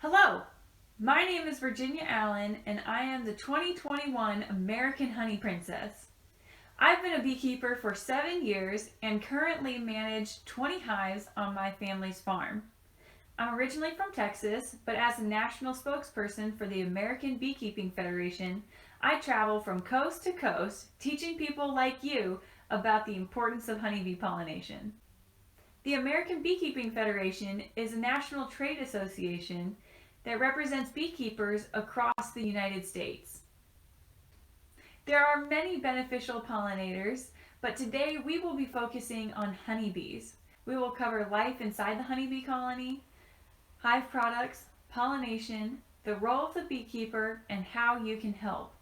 Hello, my name is Virginia Allen and I am the 2021 American Honey Princess. I've been a beekeeper for 7 years and currently manage 20 hives on my family's farm. I'm originally from Texas, but as a national spokesperson for the American Beekeeping Federation, I travel from coast to coast teaching people like you about the importance of honeybee pollination. The American Beekeeping Federation is a national trade association that represents beekeepers across the United States. There are many beneficial pollinators, but today we will be focusing on honeybees. We will cover life inside the honeybee colony, hive products, pollination, the role of the beekeeper, and how you can help.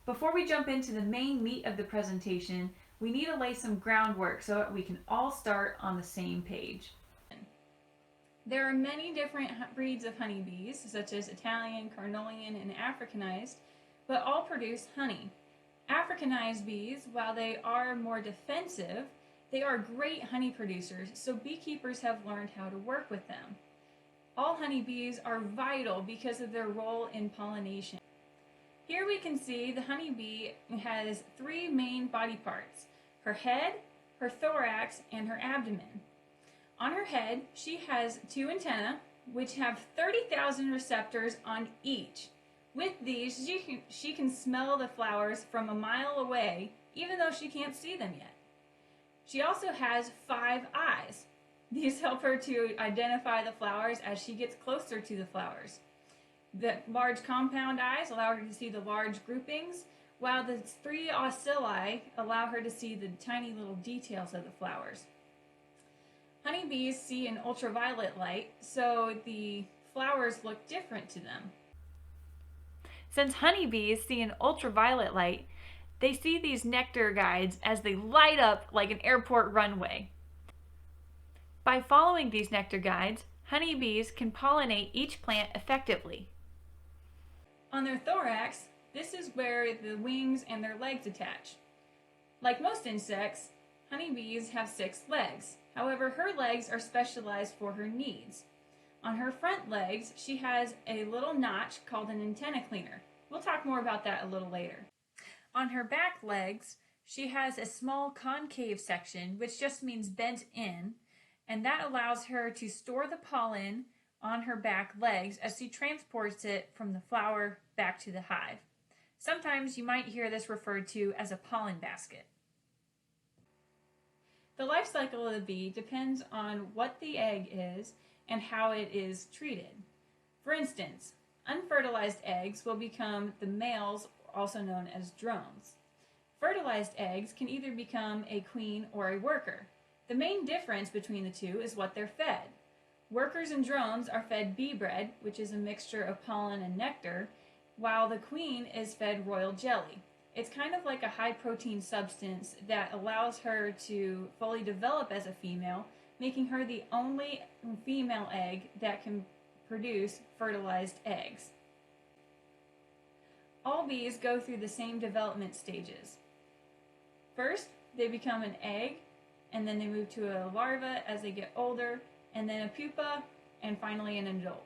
Before we jump into the main meat of the presentation, we need to lay some groundwork so that we can all start on the same page. There are many different breeds of honeybees, such as Italian, Carniolan, and Africanized, but all produce honey. Africanized bees, while they are more defensive, they are great honey producers, so beekeepers have learned how to work with them. All honeybees are vital because of their role in pollination. Here we can see the honeybee has 3 main body parts: her head, her thorax, and her abdomen. On her head, she has 2 antennae, which have 30,000 receptors on each. With these, she can smell the flowers from a mile away, even though she can't see them yet. She also has 5 eyes. These help her to identify the flowers as she gets closer to the flowers. The large compound eyes allow her to see the large groupings, while the 3 ocelli allow her to see the tiny little details of the flowers. Honeybees see in ultraviolet light, so the flowers look different to them. Since honeybees see in ultraviolet light, they see these nectar guides as they light up like an airport runway. By following these nectar guides, honeybees can pollinate each plant effectively. On their thorax, this is where the wings and their legs attach. Like most insects, honeybees have 6 legs. However, her legs are specialized for her needs. On her front legs, she has a little notch called an antenna cleaner. We'll talk more about that a little later. On her back legs, she has a small concave section, which just means bent in, and that allows her to store the pollen on her back legs as she transports it from the flower back to the hive. Sometimes you might hear this referred to as a pollen basket. The life cycle of the bee depends on what the egg is and how it is treated. For instance, unfertilized eggs will become the males, also known as drones. Fertilized eggs can either become a queen or a worker. The main difference between the two is what they're fed. Workers and drones are fed bee bread, which is a mixture of pollen and nectar, while the queen is fed royal jelly. It's kind of like a high-protein substance that allows her to fully develop as a female, making her the only female egg that can produce fertilized eggs. All bees go through the same development stages. First, they become an egg, and then they move to a larva as they get older, and then a pupa, and finally an adult.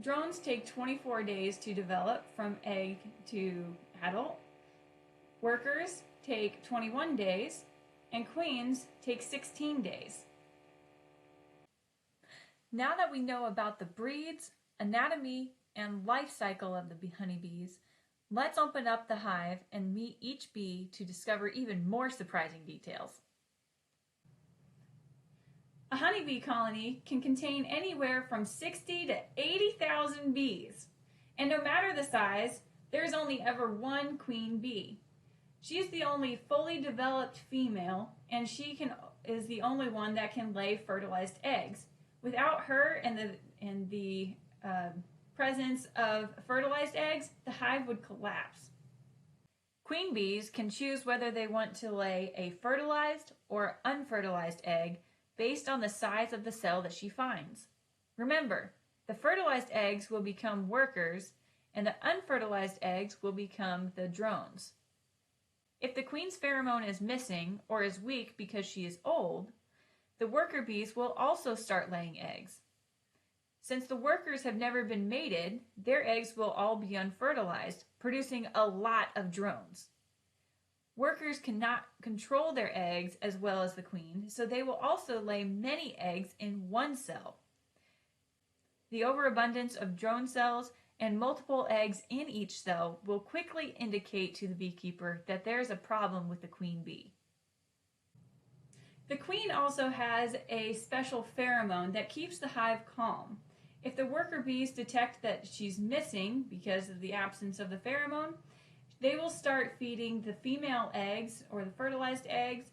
Drones take 24 days to develop from egg to adult. Workers take 21 days, and queens take 16 days. Now that we know about the breeds, anatomy, and life cycle of the honeybees, let's open up the hive and meet each bee to discover even more surprising details. A honeybee colony can contain anywhere from 60 to 80,000 bees, and no matter the size, there's only ever one queen bee. She's the only fully developed female, and she is the only one that can lay fertilized eggs. Without her and the presence of fertilized eggs, the hive would collapse. Queen bees can choose whether they want to lay a fertilized or unfertilized egg based on the size of the cell that she finds. Remember, the fertilized eggs will become workers, and the unfertilized eggs will become the drones. If the queen's pheromone is missing or is weak because she is old, the worker bees will also start laying eggs. Since the workers have never been mated, their eggs will all be unfertilized, producing a lot of drones. Workers cannot control their eggs as well as the queen, so they will also lay many eggs in one cell. The overabundance of drone cells and multiple eggs in each cell will quickly indicate to the beekeeper that there's a problem with the queen bee. The queen also has a special pheromone that keeps the hive calm. If the worker bees detect that she's missing because of the absence of the pheromone, they will start feeding the female eggs or the fertilized eggs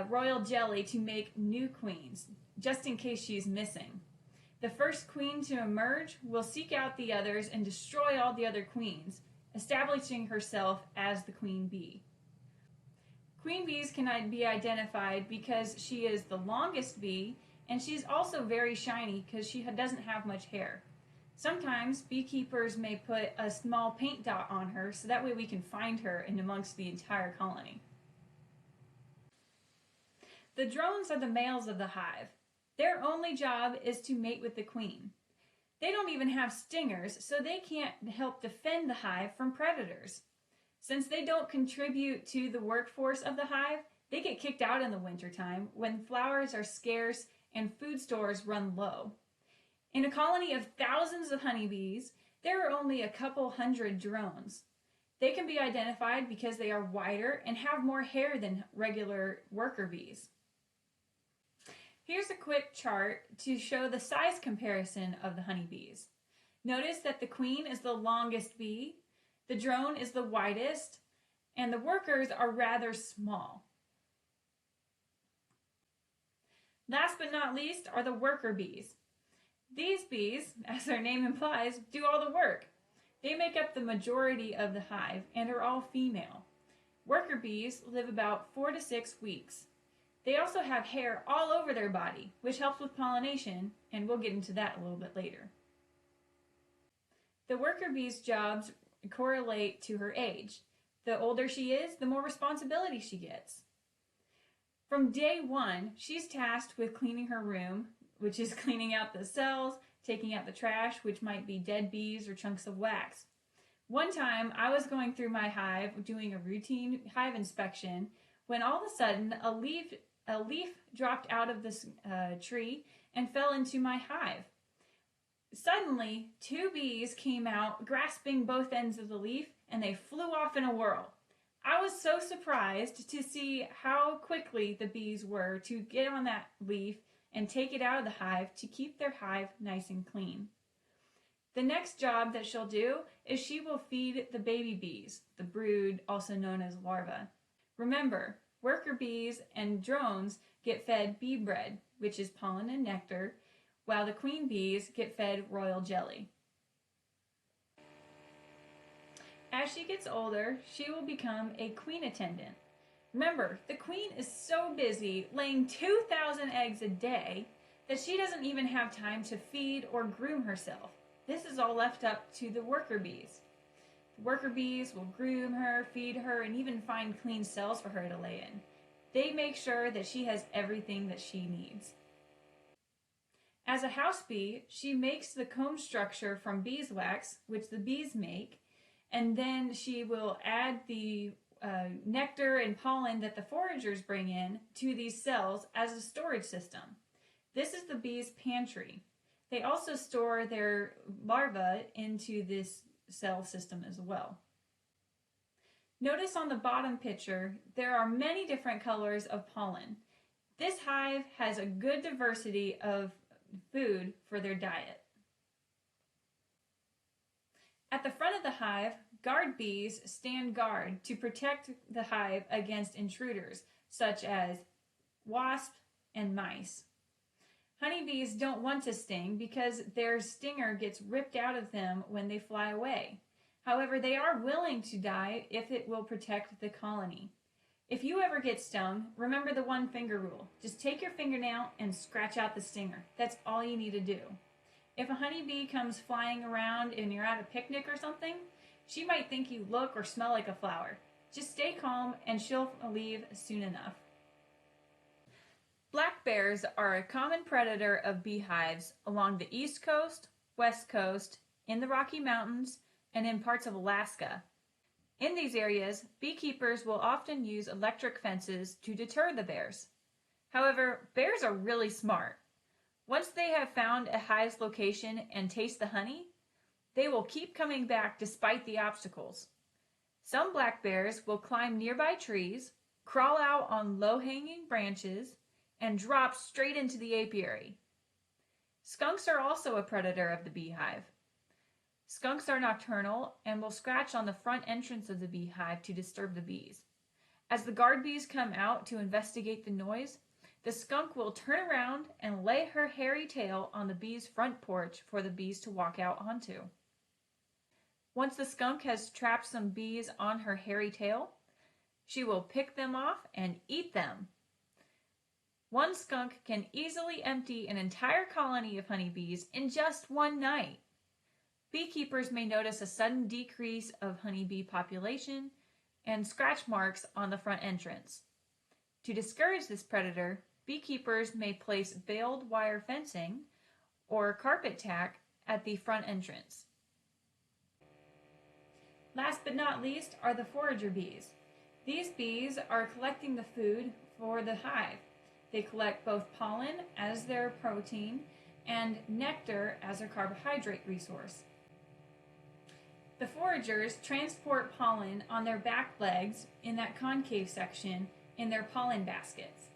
royal jelly to make new queens, just in case she's missing. The first queen to emerge will seek out the others and destroy all the other queens, establishing herself as the queen bee. Queen bees can be identified because she is the longest bee, and she's also very shiny because she doesn't have much hair. Sometimes beekeepers may put a small paint dot on her so that way we can find her in amongst the entire colony. The drones are the males of the hive. Their only job is to mate with the queen. They don't even have stingers, so they can't help defend the hive from predators. Since they don't contribute to the workforce of the hive, they get kicked out in the wintertime when flowers are scarce and food stores run low. In a colony of thousands of honeybees, there are only a couple hundred drones. They can be identified because they are wider and have more hair than regular worker bees. Here's a quick chart to show the size comparison of the honeybees. Notice that the queen is the longest bee, the drone is the widest, and the workers are rather small. Last but not least are the worker bees. These bees, as their name implies, do all the work. They make up the majority of the hive and are all female. Worker bees live about 4 to 6 weeks. They also have hair all over their body, which helps with pollination, and we'll get into that a little bit later. The worker bee's jobs correlate to her age. The older she is, the more responsibility she gets. From day one, she's tasked with cleaning her room, which is cleaning out the cells, taking out the trash, which might be dead bees or chunks of wax. One time, I was going through my hive doing a routine hive inspection when all of a sudden a leaf dropped out of this tree and fell into my hive. Suddenly, 2 bees came out grasping both ends of the leaf and they flew off in a whirl. I was so surprised to see how quickly the bees were to get on that leaf and take it out of the hive to keep their hive nice and clean. The next job that she'll do is she will feed the baby bees, the brood, also known as larvae. Remember, worker bees and drones get fed bee bread, which is pollen and nectar, while the queen bees get fed royal jelly. As she gets older, she will become a queen attendant. Remember, the queen is so busy laying 2,000 eggs a day that she doesn't even have time to feed or groom herself. This is all left up to the worker bees. The worker bees will groom her, feed her, and even find clean cells for her to lay in. They make sure that she has everything that she needs. As a house bee, she makes the comb structure from beeswax, which the bees make, and then she will add the nectar and pollen that the foragers bring in to these cells as a storage system. This is the bees' pantry. They also store their larvae into this cell system as well. Notice on the bottom picture, there are many different colors of pollen. This hive has a good diversity of food for their diet. At the front of the hive, guard bees stand guard to protect the hive against intruders, such as wasps and mice. Honeybees don't want to sting because their stinger gets ripped out of them when they fly away. However, they are willing to die if it will protect the colony. If you ever get stung, remember the 1-finger rule. Just take your fingernail and scratch out the stinger. That's all you need to do. If a honeybee comes flying around and you're at a picnic or something, she might think you look or smell like a flower. Just stay calm and she'll leave soon enough. Black bears are a common predator of beehives along the East Coast, West Coast, in the Rocky Mountains, and in parts of Alaska. In these areas, beekeepers will often use electric fences to deter the bears. However, bears are really smart. Once they have found a hive's location and taste the honey, they will keep coming back despite the obstacles. Some black bears will climb nearby trees, crawl out on low-hanging branches, and drop straight into the apiary. Skunks are also a predator of the beehive. Skunks are nocturnal and will scratch on the front entrance of the beehive to disturb the bees. As the guard bees come out to investigate the noise, the skunk will turn around and lay her hairy tail on the bee's front porch for the bees to walk out onto. Once the skunk has trapped some bees on her hairy tail, she will pick them off and eat them. One skunk can easily empty an entire colony of honeybees in just one night. Beekeepers may notice a sudden decrease of honeybee population and scratch marks on the front entrance. To discourage this predator, beekeepers may place baled wire fencing or carpet tack at the front entrance. Last but not least are the forager bees. These bees are collecting the food for the hive. They collect both pollen as their protein and nectar as their carbohydrate resource. The foragers transport pollen on their back legs in that concave section in their pollen baskets.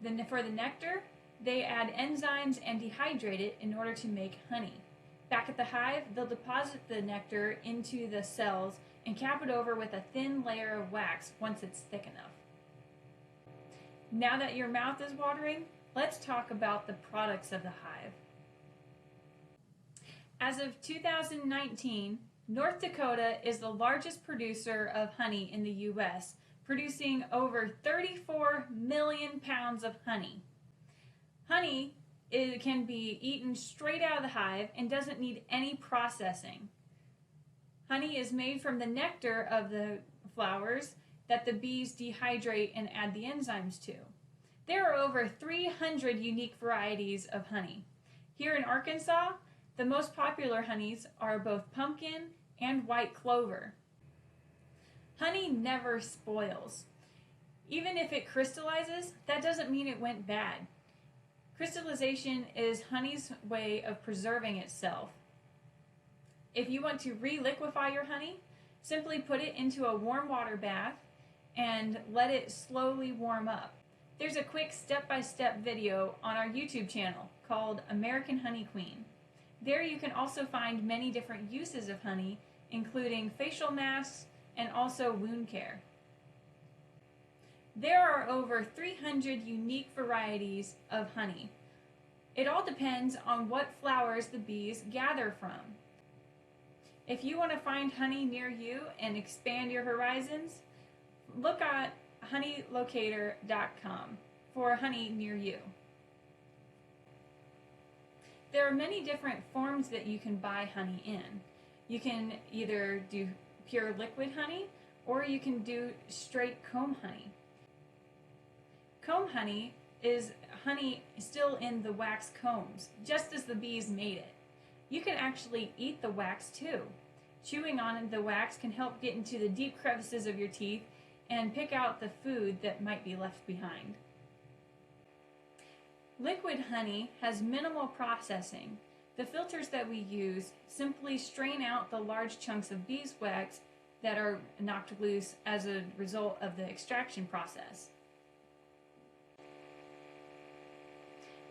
Then for the nectar, they add enzymes and dehydrate it in order to make honey. Back at the hive, they'll deposit the nectar into the cells and cap it over with a thin layer of wax once it's thick enough. Now that your mouth is watering, let's talk about the products of the hive. As of 2019, North Dakota is the largest producer of honey in the U.S., producing over 34 million pounds of honey. Honey can be eaten straight out of the hive and doesn't need any processing. Honey is made from the nectar of the flowers that the bees dehydrate and add the enzymes to. There are over 300 unique varieties of honey. Here in Arkansas, the most popular honeys are both pumpkin and white clover. Honey never spoils. Even if it crystallizes, that doesn't mean it went bad. Crystallization is honey's way of preserving itself. If you want to re-liquefy your honey, simply put it into a warm water bath and let it slowly warm up. There's a quick step-by-step video on our YouTube channel called American Honey Queen. There you can also find many different uses of honey, including facial masks and also wound care. There are over 300 unique varieties of honey. It all depends on what flowers the bees gather from. If you want to find honey near you and expand your horizons, look at honeylocator.com for honey near you. There are many different forms that you can buy honey in. You can either do pure liquid honey or you can do straight comb honey. Comb honey is honey still in the wax combs, just as the bees made it. You can actually eat the wax too. Chewing on the wax can help get into the deep crevices of your teeth and pick out the food that might be left behind. Liquid honey has minimal processing. The filters that we use simply strain out the large chunks of beeswax that are knocked loose as a result of the extraction process.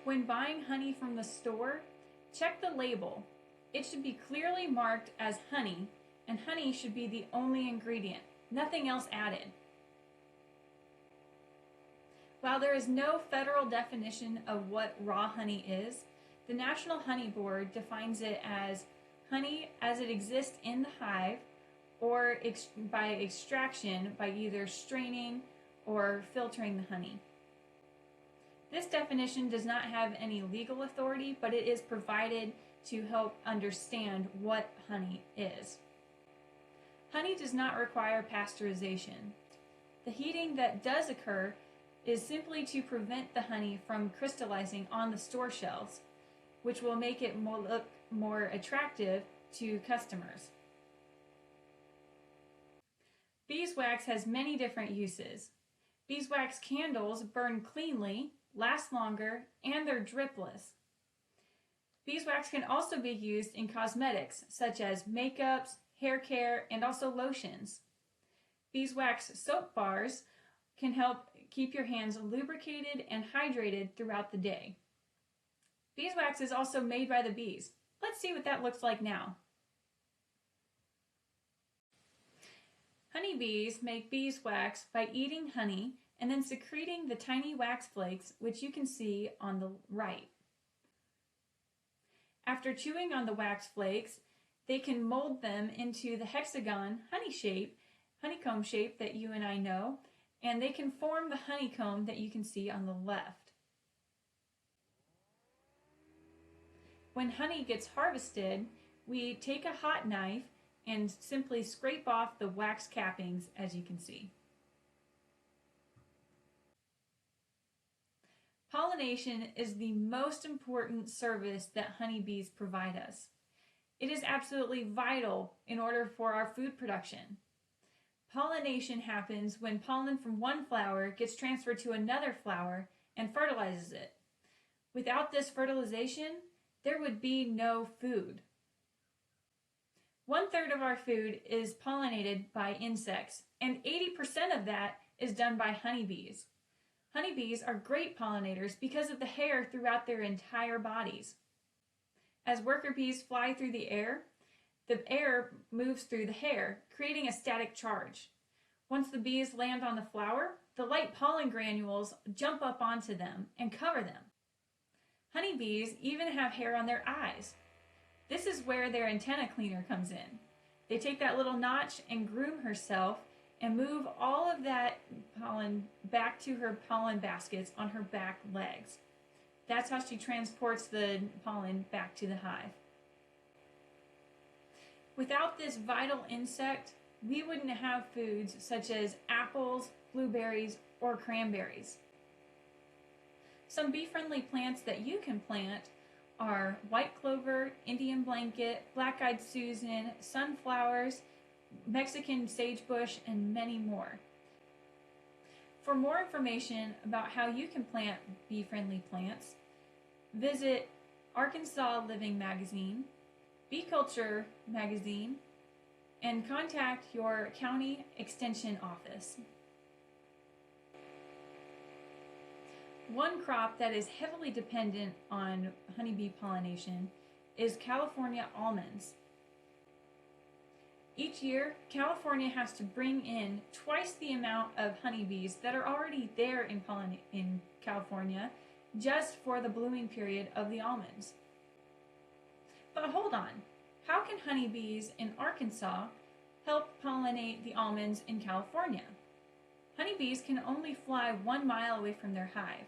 When buying honey from the store, check the label. It should be clearly marked as honey, and honey should be the only ingredient, nothing else added. While there is no federal definition of what raw honey is, the National Honey Board defines it as honey as it exists in the hive or by extraction by either straining or filtering the honey. This definition does not have any legal authority, but it is provided to help understand what honey is. Honey does not require pasteurization. The heating that does occur is simply to prevent the honey from crystallizing on the store shelves, which will make it look more attractive to customers. Beeswax has many different uses. Beeswax candles burn cleanly, last longer, and they're dripless. Beeswax can also be used in cosmetics such as makeups, hair care, and also lotions. Beeswax soap bars can help keep your hands lubricated and hydrated throughout the day. Beeswax is also made by the bees. Let's see what that looks like now. Honeybees make beeswax by eating honey and then secreting the tiny wax flakes, which you can see on the right. After chewing on the wax flakes, they can mold them into the hexagon honeycomb shape that you and I know, and they can form the honeycomb that you can see on the left. When honey gets harvested, we take a hot knife and simply scrape off the wax cappings, as you can see. Pollination is the most important service that honeybees provide us. It is absolutely vital in order for our food production. Pollination happens when pollen from one flower gets transferred to another flower and fertilizes it. Without this fertilization, there would be no food. 1/3 of our food is pollinated by insects, and 80% of that is done by honeybees. Honeybees are great pollinators because of the hair throughout their entire bodies. As worker bees fly through the air moves through the hair, creating a static charge. Once the bees land on the flower, the light pollen granules jump up onto them and cover them. Honeybees even have hair on their eyes. This is where their antenna cleaner comes in. They take that little notch and groom herself and move all of that pollen back to her pollen baskets on her back legs. That's how she transports the pollen back to the hive. Without this vital insect, we wouldn't have foods such as apples, blueberries, or cranberries. Some bee-friendly plants that you can plant are white clover, Indian blanket, black-eyed Susan, sunflowers, Mexican sagebush, and many more. For more information about how you can plant bee-friendly plants, visit Arkansas Living Magazine, Bee Culture Magazine, and contact your county extension office. One crop that is heavily dependent on honeybee pollination is California almonds. Each year, California has to bring in twice the amount of honeybees that are already there in California just for the blooming period of the almonds. But hold on, how can honeybees in Arkansas help pollinate the almonds in California? Honeybees can only fly 1 mile away from their hive.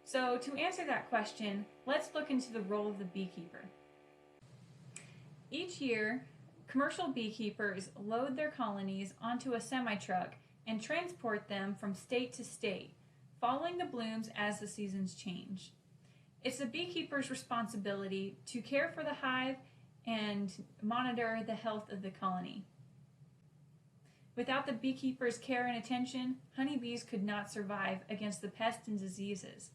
So to answer that question, let's look into the role of the beekeeper. Each year, commercial beekeepers load their colonies onto a semi-truck and transport them from state to state, following the blooms as the seasons change. It's the beekeeper's responsibility to care for the hive and monitor the health of the colony. Without the beekeeper's care and attention, honeybees could not survive against the pests and diseases.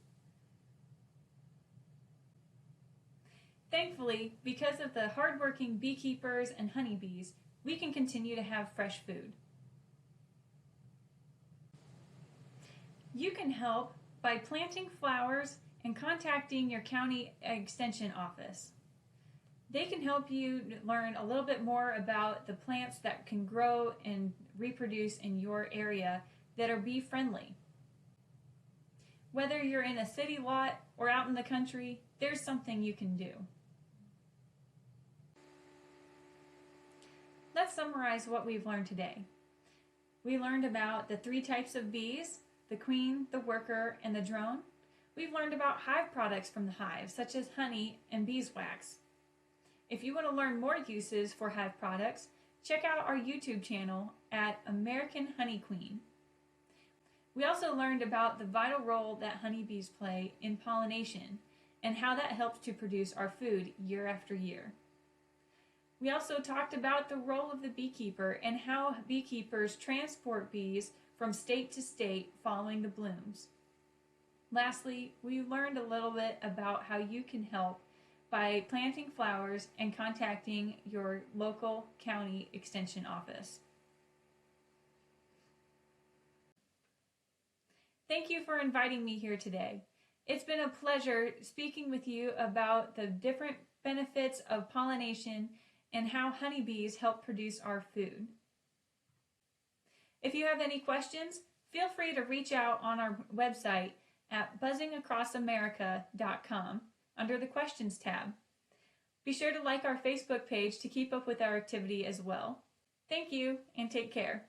Thankfully, because of the hardworking beekeepers and honeybees, we can continue to have fresh food. You can help by planting flowers and contacting your county extension office. They can help you learn a little bit more about the plants that can grow and reproduce in your area that are bee friendly. Whether you're in a city lot or out in the country, there's something you can do. Let's summarize what we've learned today. We learned about the 3 types of bees, the queen, the worker, and the drone. We've learned about hive products from the hive, such as honey and beeswax. If you want to learn more uses for hive products, check out our YouTube channel at American Honey Queen. We also learned about the vital role that honeybees play in pollination and how that helps to produce our food year after year. We also talked about the role of the beekeeper and how beekeepers transport bees from state to state following the blooms. Lastly, we learned a little bit about how you can help by planting flowers and contacting your local county extension office. Thank you for inviting me here today. It's been a pleasure speaking with you about the different benefits of pollination and how honeybees help produce our food. If you have any questions, feel free to reach out on our website at buzzingacrossamerica.com under the Questions tab. Be sure to like our Facebook page to keep up with our activity as well. Thank you and take care.